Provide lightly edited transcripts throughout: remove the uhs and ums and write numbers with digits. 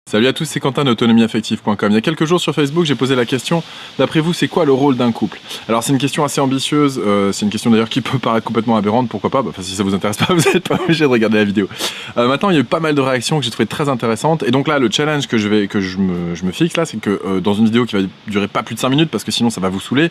Salut à tous, c'est Quentin d'AutonomieAffective.com. Il y a quelques jours sur Facebook, j'ai posé la question, d'après vous, c'est quoi le rôle d'un couple? Alors c'est une question assez ambitieuse, c'est une question d'ailleurs qui peut paraître complètement aberrante, pourquoi pas, enfin si ça vous intéresse pas, vous n'êtes pas obligé de regarder la vidéo. Maintenant, il y a eu pas mal de réactions que j'ai trouvées très intéressantes, et donc là, le challenge que je me fixe là, c'est que dans une vidéo qui va durer pas plus de 5 minutes, parce que sinon ça va vous saouler,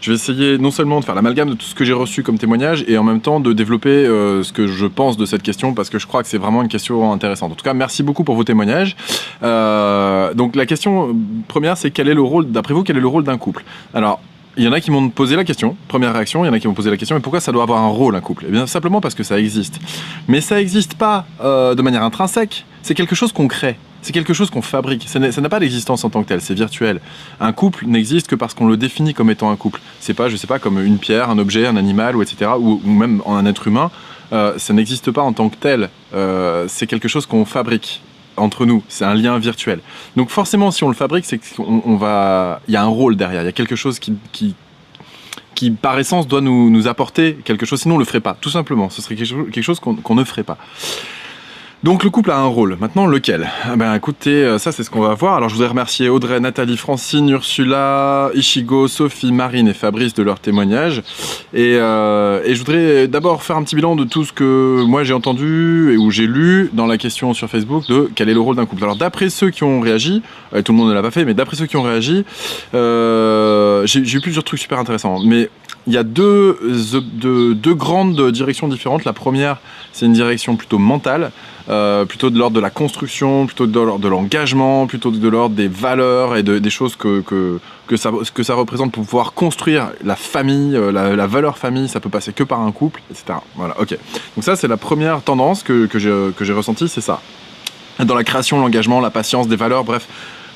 je vais essayer non seulement de faire l'amalgame de tout ce que j'ai reçu comme témoignage, et en même temps de développer ce que je pense de cette question, parce que je crois que c'est vraiment une question intéressante. En tout cas, merci beaucoup pour vos témoignages. Donc la question première, c'est quel est le rôle, d'après vous, quel est le rôle d'un couple? Alors, il y en a qui m'ont posé la question, première réaction, il y en a qui m'ont posé la question, mais pourquoi ça doit avoir un rôle, un couple? Eh bien, simplement parce que ça existe. Mais ça n'existe pas de manière intrinsèque, c'est quelque chose qu'on crée. C'est quelque chose qu'on fabrique, ça n'a pas d'existence en tant que tel, c'est virtuel. Un couple n'existe que parce qu'on le définit comme étant un couple. C'est pas, je sais pas, comme une pierre, un objet, un animal, ou etc., ou même un être humain. Ça n'existe pas en tant que tel, c'est quelque chose qu'on fabrique entre nous, c'est un lien virtuel. Donc forcément, si on le fabrique, c'est qu'il y a un rôle derrière, il y a quelque chose qui par essence doit nous apporter quelque chose, sinon on le ferait pas, tout simplement. Ce serait quelque chose qu'on ne ferait pas. Donc le couple a un rôle. Maintenant, lequel? Ben écoutez, ça c'est ce qu'on va voir. Alors je voudrais remercier Audrey, Nathalie, Francine, Ursula, Ichigo, Sophie, Marine et Fabrice de leur témoignage. Et je voudrais d'abord faire un petit bilan de tout ce que moi j'ai entendu et où j'ai lu dans la question sur Facebook de quel est le rôle d'un couple. Alors d'après ceux qui ont réagi, tout le monde ne l'a pas fait, mais d'après ceux qui ont réagi, j'ai eu plusieurs trucs super intéressants. Mais il y a deux grandes directions différentes. La première, c'est une direction plutôt mentale, plutôt de l'ordre de la construction, plutôt de l'ordre de l'engagement, plutôt de l'ordre des valeurs et des choses que ça représente pour pouvoir construire la famille, la valeur famille, ça peut passer que par un couple, etc. Voilà, ok. Donc ça, c'est la première tendance que j'ai ressentie, c'est ça. Dans la création, l'engagement, la patience, des valeurs, bref,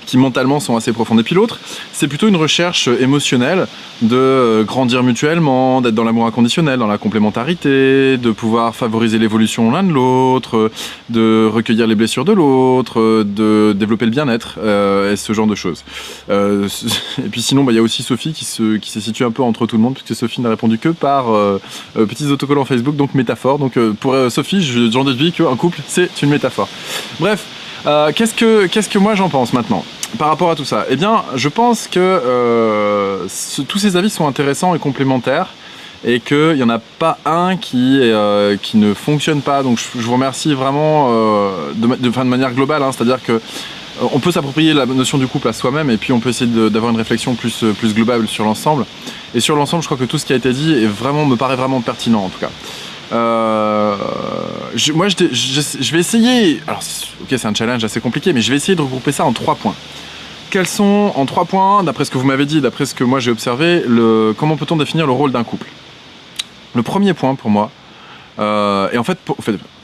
qui mentalement sont assez profondes. Et puis l'autre, c'est plutôt une recherche émotionnelle de grandir mutuellement, d'être dans l'amour inconditionnel, dans la complémentarité, de pouvoir favoriser l'évolution l'un de l'autre, de recueillir les blessures de l'autre, de développer le bien-être et ce genre de choses. Et puis sinon, il y a aussi Sophie qui se situe un peu entre tout le monde, puisque Sophie n'a répondu que par petits autocollants Facebook, donc métaphore. Donc pour Sophie, j'en déduis qu'un couple, c'est une métaphore. Bref, qu'est-ce que moi j'en pense maintenant par rapport à tout ça? Eh bien, je pense que tous ces avis sont intéressants et complémentaires et qu'il n'y en a pas un qui ne fonctionne pas. Donc je vous remercie vraiment de manière globale, hein, c'est-à-dire que on peut s'approprier la notion du couple à soi-même et puis on peut essayer d'avoir une réflexion plus globale sur l'ensemble. Et sur l'ensemble, je crois que tout ce qui a été dit me paraît vraiment pertinent en tout cas. Moi, je vais essayer. Alors, ok, c'est un challenge assez compliqué, mais je vais essayer de regrouper ça en 3 points. Quels sont, en 3 points, d'après ce que vous m'avez dit, d'après ce que moi j'ai observé, comment peut-on définir le rôle d'un couple? Le premier point pour moi, et en fait,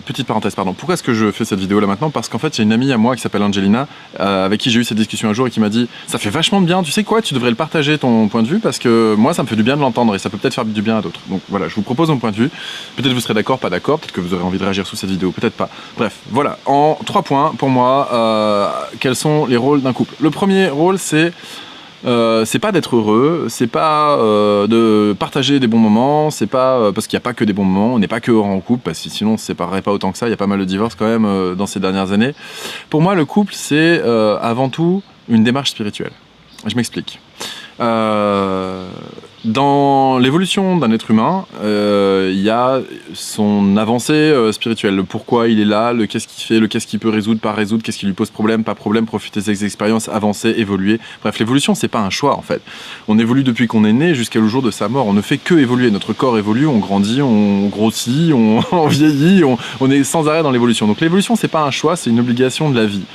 petite parenthèse, pardon. Pourquoi est-ce que je fais cette vidéo là maintenant? Parce qu'en fait, il y a une amie à moi qui s'appelle Angelina, avec qui j'ai eu cette discussion un jour et qui m'a dit ça fait vachement de bien, tu sais quoi, tu devrais le partager ton point de vue parce que moi ça me fait du bien de l'entendre et ça peut peut-être faire du bien à d'autres. Donc voilà, je vous propose mon point de vue. Peut-être vous serez d'accord, pas d'accord, peut-être que vous aurez envie de réagir sous cette vidéo, peut-être pas. Bref, voilà, en 3 points pour moi, quels sont les rôles d'un couple? Le premier rôle, c'est pas d'être heureux, c'est pas de partager des bons moments, c'est pas parce qu'il n'y a pas que des bons moments, on n'est pas que heureux en couple, parce que sinon on se séparerait pas autant que ça, il y a pas mal de divorces quand même dans ces dernières années. Pour moi, le couple, c'est avant tout une démarche spirituelle. Je m'explique. Dans l'évolution d'un être humain, il y a son avancée spirituelle, le pourquoi il est là, le qu'est-ce qu'il fait, le qu'est-ce qu'il peut résoudre, pas résoudre, qu'est-ce qui lui pose problème, pas problème, profiter de ses expériences, avancer, évoluer. Bref, l'évolution, c'est pas un choix en fait. On évolue depuis qu'on est né jusqu'à le jour de sa mort. On ne fait que évoluer. Notre corps évolue, on grandit, on grossit, on vieillit, on est sans arrêt dans l'évolution. Donc l'évolution, c'est pas un choix, c'est une obligation de la vie.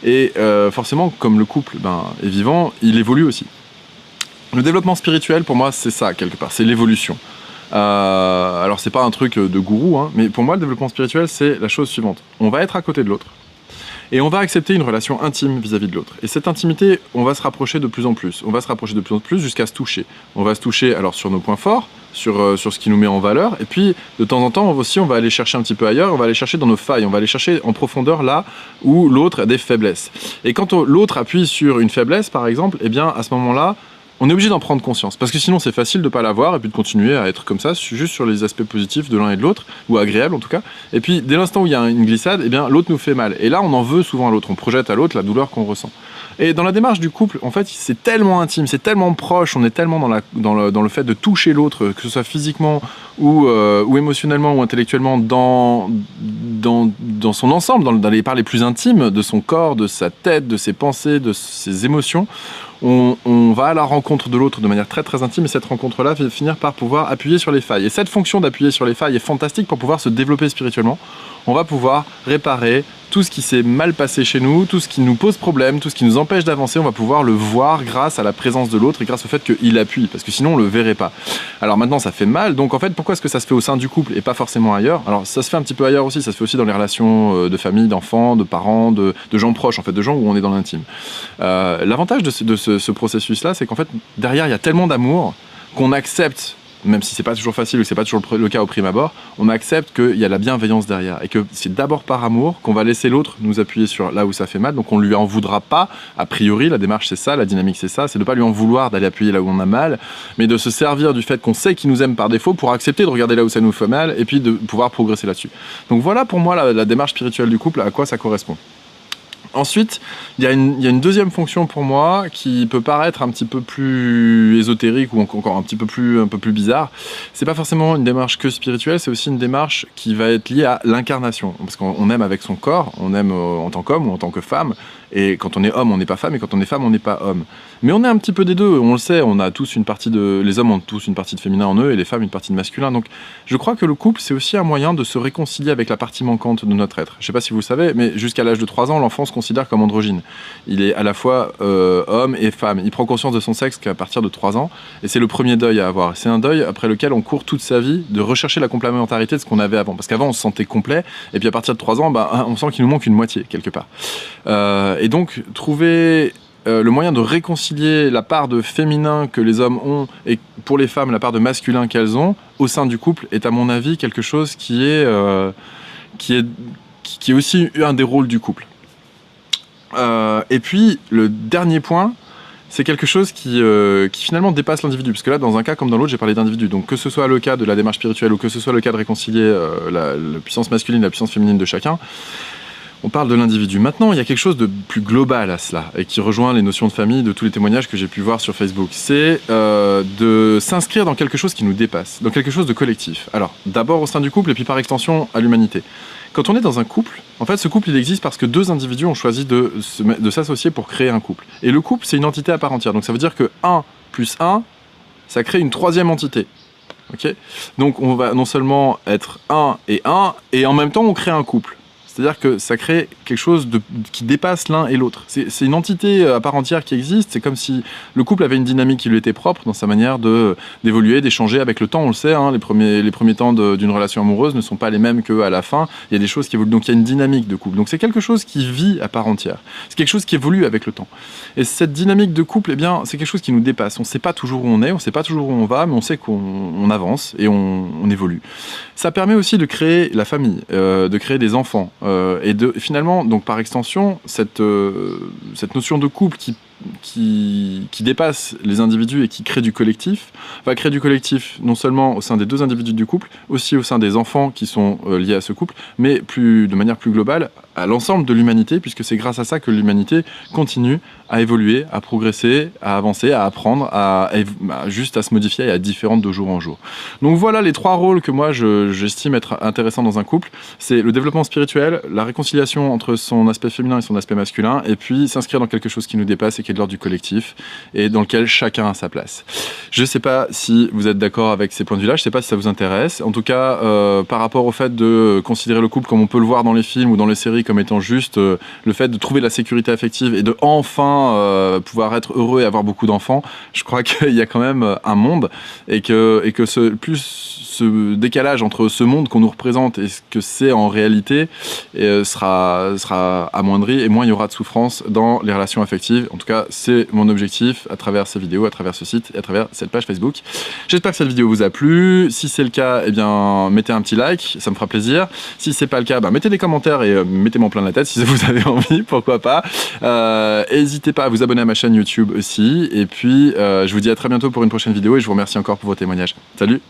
Et forcément, comme le couple est vivant, il évolue aussi. Le développement spirituel, pour moi, c'est ça, quelque part, c'est l'évolution. Alors, c'est pas un truc de gourou, hein, mais pour moi, le développement spirituel, c'est la chose suivante. On va être à côté de l'autre, et on va accepter une relation intime vis-à-vis de l'autre. Et cette intimité, on va se rapprocher de plus en plus. On va se rapprocher de plus en plus jusqu'à se toucher. On va se toucher, alors, sur nos points forts, sur ce qui nous met en valeur, et puis, de temps en temps, aussi, on va aller chercher un petit peu ailleurs, on va aller chercher dans nos failles, on va aller chercher en profondeur là où l'autre a des faiblesses. Et quand l'autre appuie sur une faiblesse, par exemple, eh bien, à ce moment-là, on est obligé d'en prendre conscience, parce que sinon c'est facile de pas l'avoir et puis de continuer à être comme ça, juste sur les aspects positifs de l'un et de l'autre, ou agréables en tout cas. Et puis dès l'instant où il y a une glissade, eh bien l'autre nous fait mal. Et là on en veut souvent à l'autre, on projette à l'autre la douleur qu'on ressent. Et dans la démarche du couple, en fait, c'est tellement intime, c'est tellement proche, on est tellement dans le fait de toucher l'autre, que ce soit physiquement ou émotionnellement ou intellectuellement dans son ensemble, dans les parts les plus intimes de son corps, de sa tête, de ses pensées, de ses émotions. On va à la rencontre de l'autre de manière très très intime et cette rencontre-là va finir par pouvoir appuyer sur les failles. Et cette fonction d'appuyer sur les failles est fantastique pour pouvoir se développer spirituellement. On va pouvoir réparer tout ce qui s'est mal passé chez nous, tout ce qui nous pose problème, tout ce qui nous empêche d'avancer, on va pouvoir le voir grâce à la présence de l'autre et grâce au fait qu'il appuie, parce que sinon on le verrait pas. Alors maintenant ça fait mal, donc en fait pourquoi est-ce que ça se fait au sein du couple et pas forcément ailleurs? Alors ça se fait un petit peu ailleurs aussi, ça se fait aussi dans les relations de famille, d'enfants, de parents, de gens proches, en fait, de gens où on est dans l'intime. L'avantage de ce processus-là, c'est qu'en fait derrière il y a tellement d'amour qu'on accepte, même si c'est pas toujours facile ou c'est pas toujours le cas au prime abord, on accepte qu'il y a la bienveillance derrière et que c'est d'abord par amour qu'on va laisser l'autre nous appuyer sur là où ça fait mal, donc on lui en voudra pas, a priori, la démarche c'est ça, la dynamique c'est ça, c'est de pas lui en vouloir d'aller appuyer là où on a mal, mais de se servir du fait qu'on sait qu'il nous aime par défaut pour accepter de regarder là où ça nous fait mal et puis de pouvoir progresser là-dessus. Donc voilà pour moi la démarche spirituelle du couple, à quoi ça correspond. Ensuite, il y a une deuxième fonction pour moi qui peut paraître un petit peu plus ésotérique ou encore un peu plus bizarre. C'est pas forcément une démarche que spirituelle, c'est aussi une démarche qui va être liée à l'incarnation. Parce qu'on aime avec son corps, on aime en tant qu'homme ou en tant que femme. Et quand on est homme, on n'est pas femme, et quand on est femme, on n'est pas homme. Mais on est un petit peu des deux, on le sait, on a tous les hommes ont tous une partie de féminin en eux, et les femmes une partie de masculin. Donc je crois que le couple, c'est aussi un moyen de se réconcilier avec la partie manquante de notre être. Je sais pas si vous le savez, mais jusqu'à l'âge de 3 ans, l'enfant se considère comme androgyne. Il est à la fois homme et femme. Il prend conscience de son sexe qu'à partir de 3 ans, et c'est le premier deuil à avoir. C'est un deuil après lequel on court toute sa vie de rechercher la complémentarité de ce qu'on avait avant. Parce qu'avant, on se sentait complet, et puis à partir de 3 ans, on sent qu'il nous manque une moitié, quelque part. Et donc, trouver le moyen de réconcilier la part de féminin que les hommes ont et pour les femmes la part de masculin qu'elles ont au sein du couple est à mon avis quelque chose qui est aussi un des rôles du couple. Et puis, le dernier point, c'est quelque chose qui finalement dépasse l'individu. Parce que là, dans un cas comme dans l'autre, j'ai parlé d'individu. Donc que ce soit le cas de la démarche spirituelle ou que ce soit le cas de réconcilier la puissance masculine et la puissance féminine de chacun, on parle de l'individu. Maintenant, il y a quelque chose de plus global à cela et qui rejoint les notions de famille de tous les témoignages que j'ai pu voir sur Facebook. C'est de s'inscrire dans quelque chose qui nous dépasse, dans quelque chose de collectif. Alors, d'abord au sein du couple et puis par extension à l'humanité. Quand on est dans un couple, en fait, ce couple, il existe parce que 2 individus ont choisi de s'associer pour créer un couple. Et le couple, c'est une entité à part entière. Donc ça veut dire que 1 plus 1, ça crée une 3e entité. Okay ? Donc on va non seulement être 1 et en même temps, on crée un couple. C'est-à-dire que ça crée quelque chose qui dépasse l'un et l'autre. C'est une entité à part entière qui existe. C'est comme si le couple avait une dynamique qui lui était propre dans sa manière d'évoluer, d'échanger avec le temps. On le sait, hein, les premiers temps d'une relation amoureuse ne sont pas les mêmes qu'à la fin. Il y a des choses qui évoluent. Donc il y a une dynamique de couple. Donc c'est quelque chose qui vit à part entière. C'est quelque chose qui évolue avec le temps. Et cette dynamique de couple, eh bien, c'est quelque chose qui nous dépasse. On ne sait pas toujours où on est, on ne sait pas toujours où on va, mais on sait qu'on avance et on évolue. Ça permet aussi de créer la famille, de créer des enfants. Et finalement, donc par extension, cette notion de couple qui dépasse les individus et qui crée du collectif, va créer du collectif non seulement au sein des 2 individus du couple, aussi au sein des enfants qui sont liés à ce couple, mais de manière plus globale, à l'ensemble de l'humanité, puisque c'est grâce à ça que l'humanité continue à évoluer, à progresser, à avancer, à apprendre, juste à se modifier et à être différente de jour en jour. Donc voilà les 3 rôles que moi j'estime être intéressants dans un couple. C'est le développement spirituel, la réconciliation entre son aspect féminin et son aspect masculin, et puis s'inscrire dans quelque chose qui nous dépasse et qui est de l'ordre du collectif, et dans lequel chacun a sa place. Je ne sais pas si vous êtes d'accord avec ces points de vue-là, je ne sais pas si ça vous intéresse. En tout cas, par rapport au fait de considérer le couple comme on peut le voir dans les films ou dans les séries comme étant juste le fait de trouver la sécurité affective et de enfin pouvoir être heureux et avoir beaucoup d'enfants, je crois qu'il y a quand même un monde et que ce décalage entre ce monde qu'on nous représente et ce que c'est en réalité sera amoindri et moins il y aura de souffrance dans les relations affectives. En tout cas, c'est mon objectif à travers ces vidéos, à travers ce site et à travers cette page Facebook. J'espère que cette vidéo vous a plu. Si c'est le cas, eh bien, mettez un petit like, ça me fera plaisir. Si c'est pas le cas, mettez des commentaires et mettez mettez-moi plein la tête si vous avez envie, pourquoi pas. N'hésitez pas à vous abonner à ma chaîne YouTube aussi. Et puis, je vous dis à très bientôt pour une prochaine vidéo et je vous remercie encore pour vos témoignages. Salut!